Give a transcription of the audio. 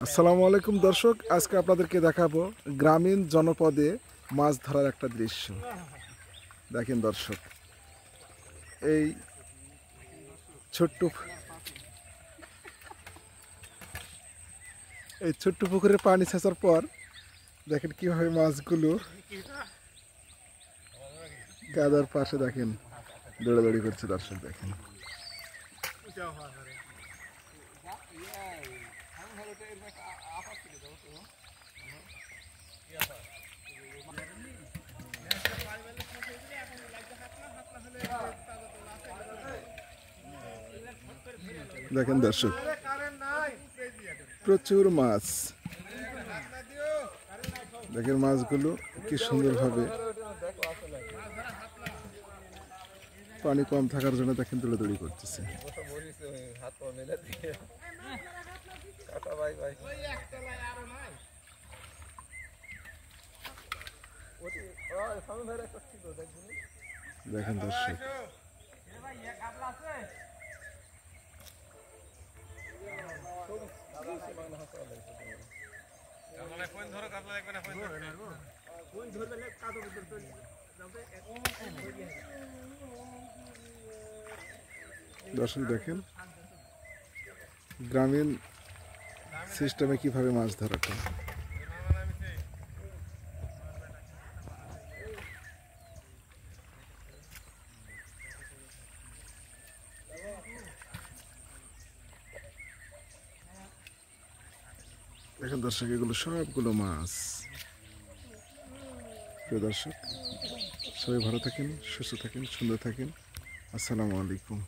আসসালামু আলাইকুম দর্শক, আজকে আপনাদেরকে দেখাবো গ্রামীণ জনপদে মাছ ধরার একটা দৃশ্য। দেখেন দর্শক, এই ছোট্ট পুকুরে পানি ছেঁচার পর দেখেন কিভাবে মাছগুলো কাদার পাশে দেখেন দৌড়াদৌড়ি করছে। দর্শক দেখেন, দেখেন দর্শক, প্রচুর মাছ। দেখেন মাছগুলো কি সুন্দরভাবে পানি কম থাকার জন্য দেখেন দৌড়াদৌড়ি করতেছে। দেখেন দর্শক, দর্শক দেখেন গ্রামীণ সিস্টেমে কিভাবে মাছ ধরা হয়। দেখেন দর্শক, এগুলো সবগুলো মাছ। প্রিয় দর্শক, সবাই ভালো থাকেন, সুস্থ থাকেন, সুন্দর থাকেন। আসসালামু আলাইকুম।